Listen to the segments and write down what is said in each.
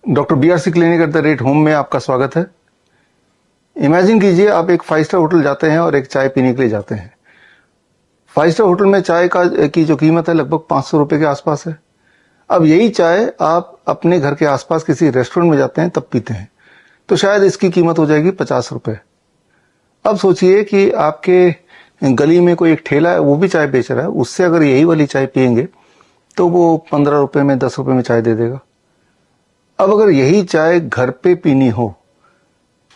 Doctor BRC clinic at the rate home में आपका स्वागत है। इमेजिन कीजिए आप एक 5 स्टार होटल जाते हैं और एक चाय पीने के लिए जाते हैं। 5 स्टार होटल में चाय की जो कीमत है लगभग 500 रुपए के आसपास है। अब यही चाय आप अपने घर के आसपास किसी रेस्टोरेंट में जाते हैं तब पीते हैं तो शायद इसकी कीमत हो जाएगी 50 रुपए। अब सोचिए कि आपके गली में कोई एक ठेला है, वो भी चाय बेच रहा है, उससे अगर यही वाली चाय पियेंगे तो वो 15 रुपए में 10 रुपए में चाय दे देगा। अब अगर यही चाय घर पे पीनी हो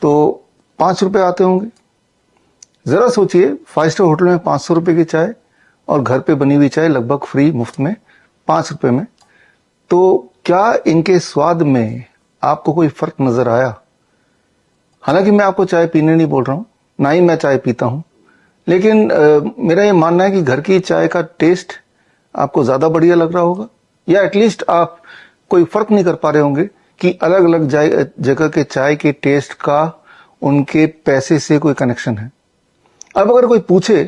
तो 5 रुपए आते होंगे। जरा सोचिए 5 स्टार होटल में 500 रुपए की चाय और घर पे बनी हुई चाय लगभग फ्री मुफ्त में 5 रुपए में। तो क्या इनके स्वाद में आपको कोई फर्क नजर आया? हालांकि मैं आपको चाय पीने नहीं बोल रहा हूं, ना ही मैं चाय पीता हूं, लेकिन मेरा ये मानना है कि घर की चाय का टेस्ट आपको ज्यादा बढ़िया लग रहा होगा, या एटलीस्ट आप कोई फर्क नहीं कर पा रहे होंगे कि अलग अलग जगह के चाय के टेस्ट का उनके पैसे से कोई कनेक्शन है। अब अगर कोई पूछे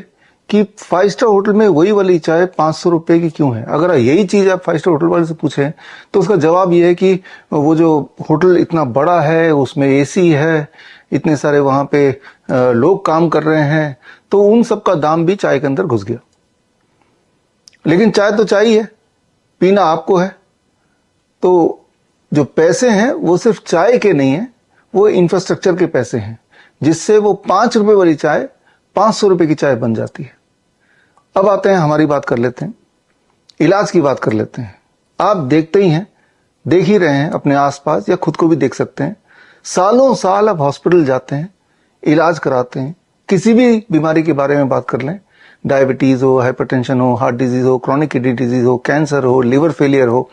कि 5 स्टार होटल में वही वाली चाय 500 रुपए की क्यों है, अगर यही चीज आप 5 स्टार होटल वाले से पूछें तो उसका जवाब यह है कि वो जो होटल इतना बड़ा है, उसमें AC है, इतने सारे वहां पे लोग काम कर रहे हैं, तो उन सब का दाम भी चाय के अंदर घुस गया। लेकिन चाय तो चाय ही है, पीना आपको है। तो जो पैसे हैं वो सिर्फ चाय के नहीं है, वो इंफ्रास्ट्रक्चर के पैसे हैं, जिससे वो 5 रुपए वाली चाय 500 रुपए की चाय बन जाती है। अब आते हैं, हमारी बात कर लेते हैं, इलाज की बात कर लेते हैं। आप देखते ही हैं, देख ही रहे हैं अपने आसपास, या खुद को भी देख सकते हैं, सालों साल आप हॉस्पिटल जाते हैं, इलाज कराते हैं, किसी भी बीमारी के बारे में बात कर लें, डायबिटीज हो, हाइपरटेंशन हो, हार्ट डिजीज हो, क्रॉनिक किडनी डिजीज हो, कैंसर हो, लिवर फेलियर हो,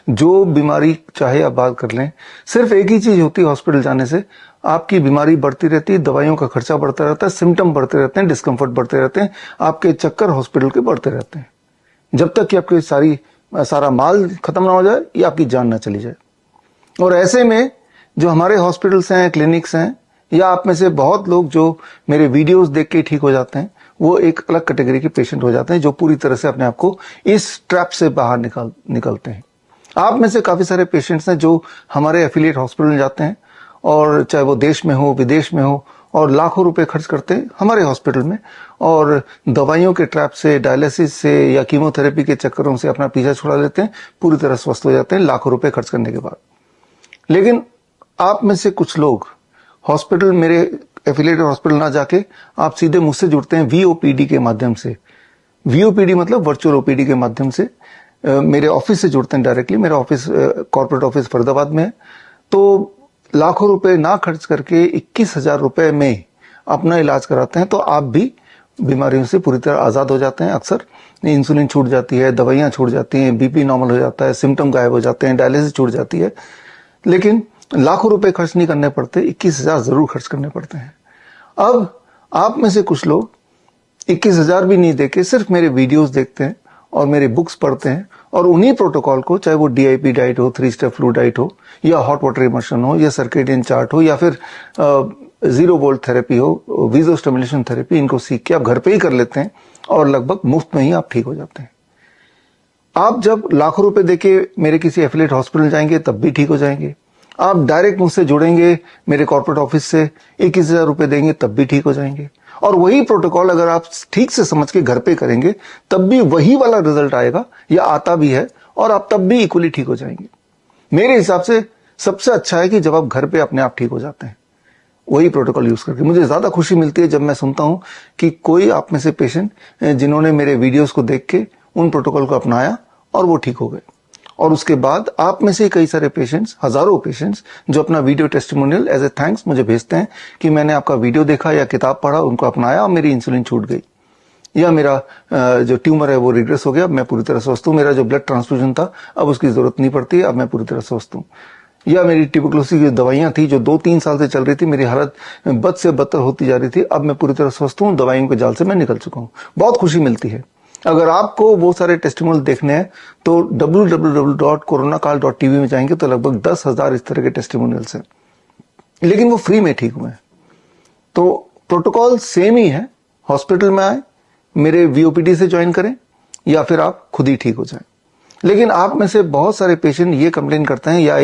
जो बीमारी चाहे आप बात कर लें, सिर्फ एक ही चीज होती है हॉस्पिटल जाने से, आपकी बीमारी बढ़ती रहती है, दवाइयों का खर्चा बढ़ता रहता है, सिम्टम बढ़ते रहते हैं, डिस्कम्फर्ट बढ़ते रहते हैं, आपके चक्कर हॉस्पिटल के बढ़ते रहते हैं, जब तक कि आपके सारा माल खत्म ना हो जाए या आपकी जान ना चली जाए। और ऐसे में जो हमारे हॉस्पिटल्स हैं, क्लिनिक्स हैं, या आप में से बहुत लोग जो मेरे वीडियोस देख के ठीक हो जाते हैं, वो एक अलग कैटेगरी के पेशेंट हो जाते हैं, जो पूरी तरह से अपने आप को इस ट्रैप से बाहर निकलते हैं। आप में से काफी सारे पेशेंट्स हैं जो हमारे एफिलिएट हॉस्पिटल में जाते हैं, और चाहे वो देश में हो, विदेश में हो, और लाखों रुपए खर्च करते हैं हमारे हॉस्पिटल में, और दवाइयों के ट्रैप से, डायलिसिस से या कीमोथेरेपी के चक्करों से अपना पीछा छुड़ा लेते हैं, पूरी तरह स्वस्थ हो जाते हैं लाखों रुपए खर्च करने के बाद। लेकिन आप में से कुछ लोग हॉस्पिटल, मेरे एफिलिएट हॉस्पिटल ना जाके आप सीधे मुझसे जुड़ते हैं VOPD के माध्यम से। VOPD मतलब वर्चुअल OPD के माध्यम से मेरे ऑफिस से जुड़ते हैं डायरेक्टली। मेरा ऑफिस, कॉर्पोरेट ऑफिस फरीदाबाद में है। तो लाखों रुपए ना खर्च करके 21,000 रुपए में अपना इलाज कराते हैं, तो आप भी बीमारियों से पूरी तरह आजाद हो जाते हैं। अक्सर इंसुलिन छूट जाती है, दवाइयां छूट जाती हैं, BP नॉर्मल हो जाता है, सिम्टम गायब हो जाते हैं, डायलिसिस छूट जाती है, लेकिन लाखों रुपए खर्च नहीं करने पड़ते, 21,000 जरूर खर्च करने पड़ते हैं। अब आप में से कुछ लोग 21,000 भी नहीं देके सिर्फ मेरे वीडियोस देखते हैं और मेरे बुक्स पढ़ते हैं, और उन्हीं प्रोटोकॉल को, चाहे वो DIP डाइट हो, 3 स्टेप फ्लू डाइट हो, या हॉट वाटर इमर्शन हो, या सर्केडियन चार्ट हो, या फिर 0 वोल्ट थेरेपी हो, विजो स्टिमुलेशन थेरेपी, इनको सीख के आप घर पे ही कर लेते हैं और लगभग मुफ्त में ही आप ठीक हो जाते हैं। आप जब लाखों रुपए देके मेरे किसी एफिलिएट हॉस्पिटल जाएंगे तब भी ठीक हो जाएंगे। आप डायरेक्ट मुझसे जुड़ेंगे मेरे कॉर्पोरेट ऑफिस से, 21,000 रुपए देंगे तब भी ठीक हो जाएंगे। और वही प्रोटोकॉल अगर आप ठीक से समझ के घर पे करेंगे तब भी वही वाला रिजल्ट आएगा, या आता भी है, और आप तब भी इक्वली ठीक हो जाएंगे। मेरे हिसाब से सबसे अच्छा है कि जब आप घर पे अपने आप ठीक हो जाते हैं वही प्रोटोकॉल यूज करके। मुझे ज्यादा खुशी मिलती है जब मैं सुनता हूं कि कोई आप में से पेशेंट जिन्होंने मेरे वीडियोस को देख के उन प्रोटोकॉल को अपनाया और वो ठीक हो गए। और उसके बाद आप में से कई सारे पेशेंट्स, हजारों पेशेंट्स, जो अपना video testimonial as a thanks मुझे भेजते हैं कि मैंने आपका वीडियो देखा या किताब पढ़ा, उनको अपनाया और मेरी इंसुलिन छूट गई, या मेरा जो ट्यूमर है वो रिग्रेस हो गया, मैं पूरी तरह स्वस्थ हूं, मेरा जो ब्लड ट्रांसफ्यूजन था अब उसकी जरूरत नहीं पड़ती, अब मैं पूरी तरह स्वस्थ हूं, या मेरी ट्यूबरकुलोसिस की दवाइयां थी जो 2-3 साल से चल रही थी, मेरी हालत बद से बदतर होती जा रही थी, अब मैं पूरी तरह स्वस्थ हूं, दवाइयों के जाल से मैं निकल चुका हूं। बहुत खुशी मिलती है। अगर आपको वो सारे टेस्टिमोनियल देखने हैं तो www.coronakaal.tv में जाएंगे तो लगभग 10,000 इस तरह के टेस्टिमोनियल्स हैं, लेकिन वो फ्री में ठीक हुए हैं। तो प्रोटोकॉल सेम ही है। हॉस्पिटल में आए, मेरे VOPD से ज्वाइन करें, या फिर आप खुद ही ठीक हो जाएं। लेकिन आप में से बहुत सारे पेशेंट ये कंप्लेन करते हैं या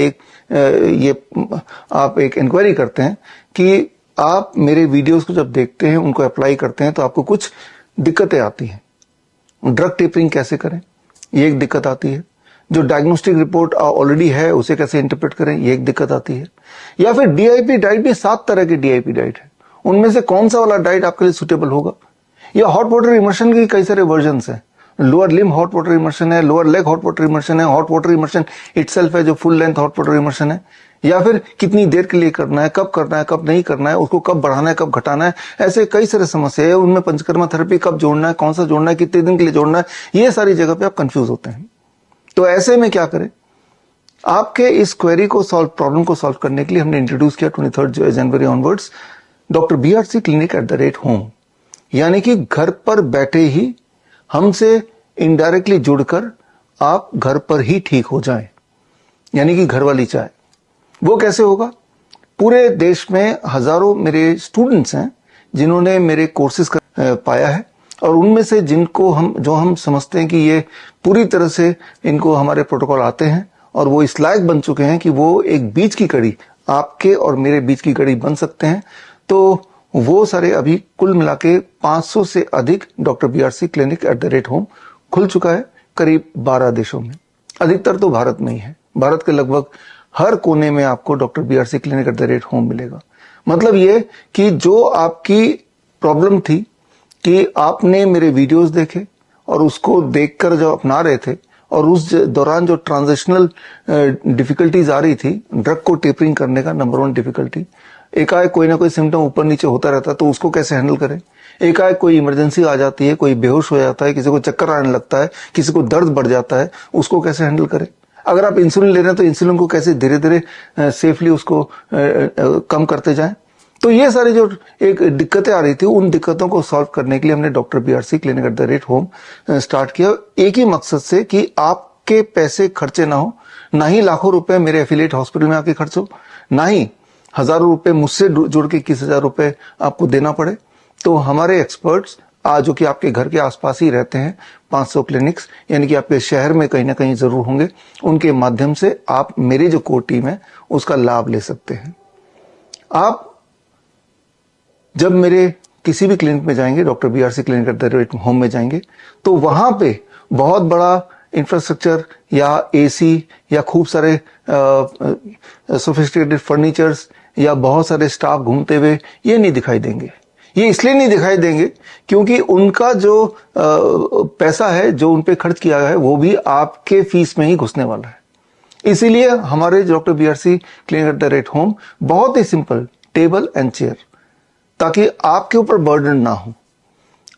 आप एक इंक्वायरी करते हैं कि आप मेरे वीडियोस को जब देखते हैं, उनको अप्लाई करते हैं तो आपको कुछ दिक्कतें आती हैं। ड्रग टेपरिंग कैसे करें, ये एक दिक्कत आती है। जो डायग्नोस्टिक रिपोर्ट ऑलरेडी है उसे कैसे इंटरप्रेट करें, ये एक दिक्कत आती है। या फिर डीआईपी डाइट भी 7 तरह की डीआईपी डाइट है, उनमें से कौन सा वाला डाइट आपके लिए सुटेबल होगा। या हॉट वाटर इमर्शन के कई सारे वर्जन्स हैं। Lower limb hot water immersion है, lower leg hot water immersion है, हॉट वाटर इमर्शन इटसेल्फ है जो full length hot water immersion है। या फिर कितनी देर के लिए करना है, कब नहीं करना है, उसको कब बढ़ाना है, कब घटाना है, ऐसे कई सारे समस्या है। उनमें पंचकर्मा थेरेपी कब जोड़ना है, कौन सा जोड़ना है, कितने दिन के लिए जोड़ना है, ये सारी जगह पे आप कंफ्यूज होते हैं। तो ऐसे में क्या करें, आपके इस क्वेरी को प्रॉब्लम को सॉल्व करने के लिए हमने इंट्रोड्यूस किया 23 जनवरी onwards doctor BRC clinic @at home, यानी कि घर पर बैठे ही हमसे इनडायरेक्टली जुड़कर आप घर पर ही ठीक हो जाएं, यानी कि घर वाली चाय। वो कैसे होगा, पूरे देश में हजारों मेरे स्टूडेंट्स हैं जिन्होंने मेरे कोर्सेज पाया है, और उनमें से जो हम समझते हैं कि ये पूरी तरह से इनको हमारे प्रोटोकॉल आते हैं और वो इस लायक बन चुके हैं कि वो एक बीच की कड़ी, आपके और मेरे बीच की कड़ी बन सकते हैं। तो वो सारे अभी कुल मिला के 500 से अधिक डॉक्टर BRC क्लिनिक @होम खुल चुका है करीब 12 देशों में। अधिकतर तो भारत में ही है। भारत के लगभग हर कोने में आपको डॉक्टर BRC क्लिनिक @होम मिलेगा। मतलब ये कि जो आपकी प्रॉब्लम थी कि आपने मेरे वीडियोस देखे और उसको देखकर जो अपना रहे थे, और उस दौरान जो ट्रांजिशनल डिफिकल्टीज आ रही थी, ड्रग को टेपरिंग करने का नंबर 1 डिफिकल्टी, एकाएक कोई ना कोई सिम्टम ऊपर नीचे होता रहता है तो उसको कैसे हैंडल करें। एकाएक कोई इमरजेंसी आ जाती है, कोई बेहोश हो जाता है, किसी को चक्कर आने लगता है, किसी को दर्द बढ़ जाता है, उसको कैसे हैंडल करें। अगर आप इंसुलिन ले रहे हैं तो इंसुलिन को कैसे धीरे धीरे सेफली उसको कम करते जाएं। तो ये सारी जो एक दिक्कतें आ रही थी, उन दिक्कतों को सॉल्व करने के लिए हमने doctor BRC clinic @home start किया, एक ही मकसद से कि आपके पैसे खर्चे ना हो, ना ही लाखों रुपए मेरे एफिलिएट हॉस्पिटल में आके खर्च हो, ना ही हजारों रुपए मुझसे जुड़ के 21,000 रुपए आपको देना पड़े। तो हमारे एक्सपर्ट्स आज जो कि आपके घर के आसपास ही रहते हैं, 500 क्लिनिक्स, यानी कि आपके शहर में कहीं ना कहीं जरूर होंगे, उनके माध्यम से आप मेरी जो कोर टीम है उसका लाभ ले सकते हैं। आप जब मेरे किसी भी क्लिनिक में जाएंगे, डॉक्टर BRC क्लिनिक @होम में जाएंगे, तो वहां पे बहुत बड़ा इंफ्रास्ट्रक्चर या AC या खूब सारे सोफिस्टिकेटेड फर्नीचर्स या बहुत सारे स्टाफ घूमते हुए ये नहीं दिखाई देंगे। ये इसलिए नहीं दिखाई देंगे क्योंकि उनका जो पैसा है जो उन पे खर्च किया गया है वो भी आपके फीस में ही घुसने वाला है। इसीलिए हमारे डॉक्टर BRC क्लिनिक @होम बहुत ही सिंपल, टेबल एंड चेयर, ताकि आपके ऊपर बर्डन ना हो।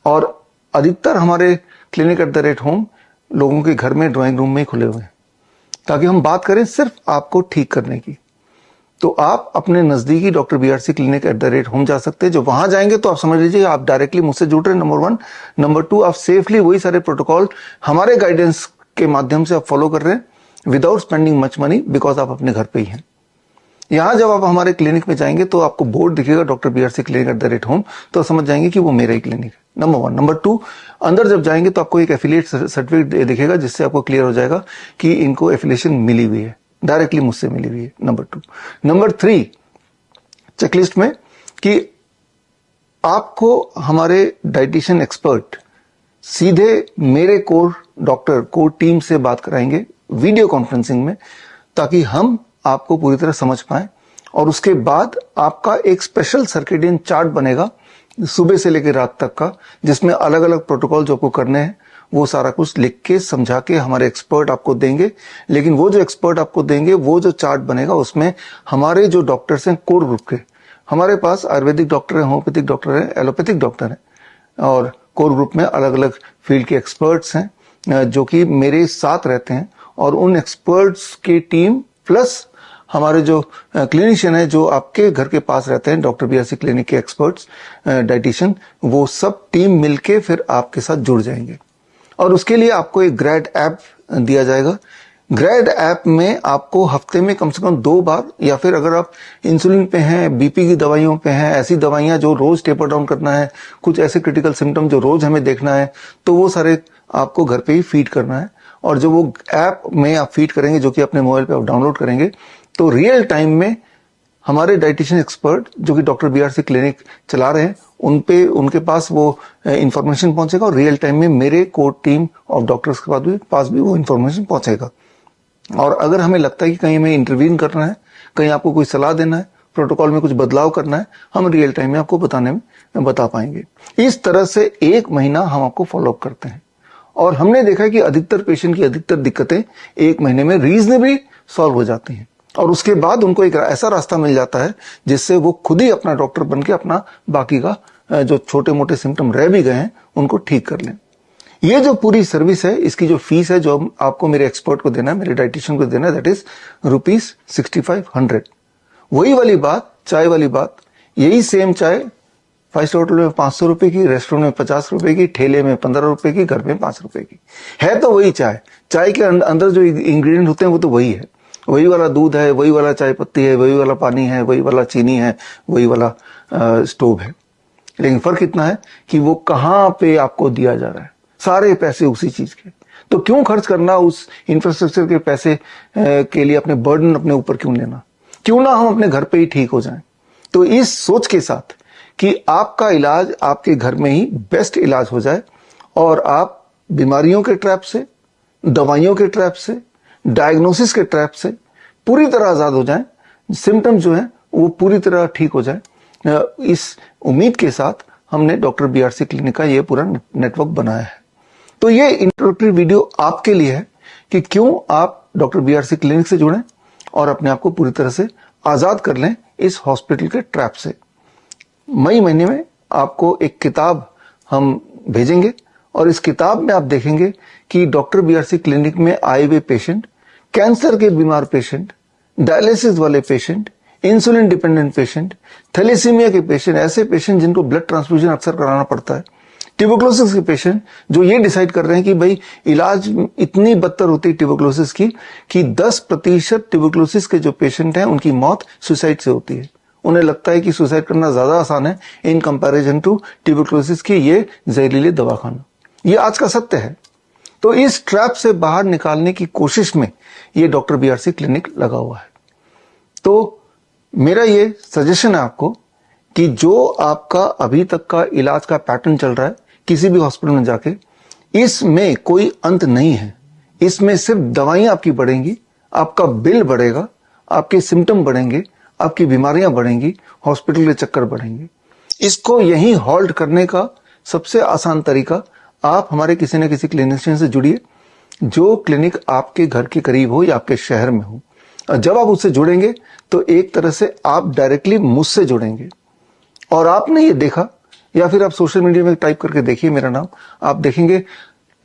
और अधिकतर हमारे क्लिनिक @होम लोगों के घर में ड्राइंग रूम में ही खुले हुए हैं, ताकि हम बात करें सिर्फ आपको ठीक करने की। तो आप अपने नजदीकी डॉक्टर BRC क्लिनिक @होम जा सकते हैं। जो वहां जाएंगे तो आप समझ लीजिए आप डायरेक्टली मुझसे जुड़ रहे हैं, नंबर 1। नंबर 2, आप सेफली वही सारे प्रोटोकॉल हमारे गाइडेंस के माध्यम से आप फॉलो कर रहे हैं without spending much money, because आप अपने घर पे ही हैं। यहां जब आप हमारे क्लिनिक में जाएंगे तो आपको बोर्ड दिखेगा डॉक्टर BRC क्लिनिक @होम, तो समझ जाएंगे कि वो मेरा ही क्लिनिक है, नंबर 1। नंबर 2, अंदर जब जाएंगे तो आपको एक एफिलिएट सर्टिफिकेट दिखेगा जिससे आपको क्लियर हो जाएगा कि इनको एफिलिएशन मिली हुई है, डायरेक्टली मुझसे मिली हुई है, नंबर 2। नंबर 3, चेकलिस्ट में कि आपको हमारे डाइटिशियन एक्सपर्ट सीधे मेरे कोर टीम से बात कराएंगे वीडियो कॉन्फ्रेंसिंग में, ताकि हम आपको पूरी तरह समझ पाए। और उसके बाद आपका एक स्पेशल सर्केडियन चार्ट बनेगा सुबह से लेकर रात तक का, जिसमें अलग अलग प्रोटोकॉल जो आपको करने हैं वो सारा कुछ लिख के समझा के हमारे एक्सपर्ट आपको देंगे। लेकिन वो जो एक्सपर्ट आपको देंगे, वो जो चार्ट बनेगा उसमें हमारे जो डॉक्टर्स हैं कोर ग्रुप के, हमारे पास आयुर्वेदिक डॉक्टर है, होम्योपैथिक डॉक्टर है, एलोपैथिक डॉक्टर है, और कोर ग्रुप में अलग अलग फील्ड के एक्सपर्ट्स हैं जो कि मेरे साथ रहते हैं। और उन एक्सपर्ट्स की टीम प्लस हमारे जो क्लिनिशियन है जो आपके घर के पास रहते हैं, डॉक्टर BRC क्लिनिक के एक्सपर्ट्स, डाइटिशियन, वो सब टीम मिलके फिर आपके साथ जुड़ जाएंगे। और उसके लिए आपको एक ग्रैड ऐप दिया जाएगा। ग्रैड ऐप में आपको हफ्ते में कम से कम 2 बार, या फिर अगर आप इंसुलिन पे हैं, BP की दवाइयों पे हैं, ऐसी दवाइयां जो रोज टेपर डाउन करना है, कुछ ऐसे क्रिटिकल सिम्टम जो रोज हमें देखना है, तो वो सारे आपको घर पे ही फीड करना है। और जो वो ऐप में आप फीड करेंगे, जो कि अपने मोबाइल पे आप डाउनलोड करेंगे, तो रियल टाइम में हमारे डाइटिशियन एक्सपर्ट जो कि डॉक्टर बीआरसी क्लिनिक चला रहे हैं, उनके पास वो इंफॉर्मेशन पहुंचेगा और रियल टाइम में मेरे कोर टीम ऑफ डॉक्टर्स के पास भी वो इंफॉर्मेशन पहुंचेगा। और अगर हमें लगता है कि कहीं हमें इंटरवीन करना है, कहीं आपको कोई सलाह देना है, प्रोटोकॉल में कुछ बदलाव करना है, हम रियल टाइम में आपको बता पाएंगे। इस तरह से 1 महीना हम आपको फॉलोअप करते हैं और हमने देखा है कि अधिकतर पेशेंट की अधिकतर दिक्कतें 1 महीने में रीजनेबली सॉल्व हो जाती हैं और उसके बाद उनको एक ऐसा रास्ता मिल जाता है जिससे वो खुद ही अपना डॉक्टर बन के अपना बाकी का जो छोटे मोटे सिम्टम रह भी गए हैं उनको ठीक कर लें। ये जो पूरी सर्विस है, इसकी जो फीस है जो आपको मेरे एक्सपर्ट को देना है, मेरे डाइटिशियन को देना है, दैट इज ₹6500। वही वाली बात, चाय वाली बात, यही सेम चाय 5 स्टार होटल में 500 रुपए की, रेस्टोरेंट में 50 रुपए की, ठेले में 15 रुपए की, घर में 5 रुपए की है। तो वही चाय के अंदर जो इंग्रेडिएंट होते हैं वो तो वही है, वही वाला दूध है, वही वाला चाय पत्ती है, वही वाला पानी है, वही वाला चीनी है, वही वाला स्टोव है। लेकिन फर्क इतना है कि वो कहां पे आपको दिया जा रहा है, सारे पैसे उसी चीज के। तो क्यों खर्च करना उस इंफ्रास्ट्रक्चर के पैसे के लिए, अपने बर्डन अपने ऊपर क्यों लेना, क्यों ना हम अपने घर पे ही ठीक हो जाएं। तो इस सोच के साथ कि आपका इलाज आपके घर में ही बेस्ट इलाज हो जाए और आप बीमारियों के ट्रैप से, दवाइयों के ट्रैप से, डायग्नोसिस के ट्रैप से पूरी तरह आजाद हो जाएं, सिम्टम जो है वो पूरी तरह ठीक हो जाए, इस उम्मीद के साथ हमने डॉक्टर बीआरसी क्लिनिक का ये पूरा नेटवर्क बनाया है। तो ये इंट्रोडक्टरी वीडियो आपके लिए है कि क्यों आप डॉक्टर बीआरसी क्लिनिक से जुड़ें और अपने आप को पूरी तरह से आजाद कर लें इस हॉस्पिटल के ट्रैप से। मई महीने में आपको एक किताब हम भेजेंगे और इस किताब में आप देखेंगे कि डॉक्टर बीआरसी क्लिनिक में आए हुए पेशेंट, कैंसर के बीमार पेशेंट, डायलिसिस वाले patient, insulin dependent patient, thalassemia के पेशेंट, ऐसे पेशेंट जिनको ब्लड ट्रांसफ्यूजन अक्सर कराना पड़ता है, ट्यूबरकुलोसिस के पेशेंट जो ये डिसाइड कर रहे हैं कि भाई इलाज इतनी बदतर होती है ट्यूबरकुलोसिस की कि 10% ट्यूबरकुलोसिस के जो पेशेंट हैं उनकी मौत सुसाइड से होती है। उन्हें लगता है कि सुसाइड करना ज्यादा आसान है इन कंपैरिजन टू ट्यूबरकुलोसिस की ये जहरीले दवा खाना। ये आज का सत्य है। तो इस ट्रैप से बाहर निकालने की कोशिश में ये डॉक्टर बीआरसी क्लिनिक लगा हुआ है। तो मेरा ये सजेशन है आपको कि जो आपका अभी तक का इलाज का पैटर्न चल रहा है किसी भी हॉस्पिटल में जाके, इसमें कोई अंत नहीं है। इसमें सिर्फ दवाइयां आपकी बढ़ेंगी, आपका बिल बढ़ेगा, आपके सिम्टम बढ़ेंगे, आपकी बीमारियां बढ़ेंगी, हॉस्पिटल के चक्कर बढ़ेंगे। इसको यहीं हॉल्ट करने का सबसे आसान तरीका, आप हमारे किसी न किसी क्लिनिशियन से जुड़िए जो क्लिनिक आपके घर के करीब हो या आपके शहर में हो। और जब आप उससे जुड़ेंगे तो एक तरह से आप डायरेक्टली मुझसे जुड़ेंगे। और आपने ये देखा, या फिर आप सोशल मीडिया में टाइप करके देखिए मेरा नाम, आप देखेंगे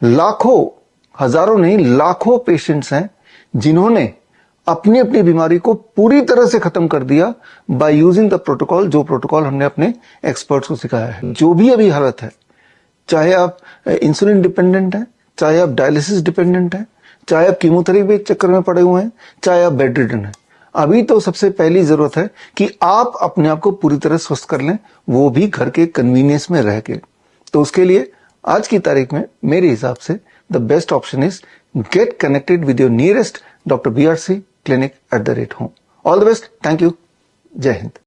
लाखों, हजारों नहीं लाखों पेशेंट्स हैं जिन्होंने अपनी अपनी बीमारी को पूरी तरह से खत्म कर दिया बाय यूजिंग द प्रोटोकॉल, जो प्रोटोकॉल हमने अपने एक्सपर्ट्स को सिखाया है। जो भी अभी हालत है, चाहे आप इंसुलिन डिपेंडेंट हैं, चाहे आप डायलिसिस डिपेंडेंट हैं, चाहे आप कीमोथेरेपी के चक्कर में पड़े हुए हैं, चाहे आप बेड रिडन हैं, अभी तो सबसे पहली जरूरत है कि आप अपने आप को पूरी तरह स्वस्थ कर लें, वो भी घर के कन्वीनियंस में रह के। तो उसके लिए आज की तारीख में मेरे हिसाब से the best option is get connected with your nearest doctor BRC clinic @home। All the best, thank you, जय हिंद।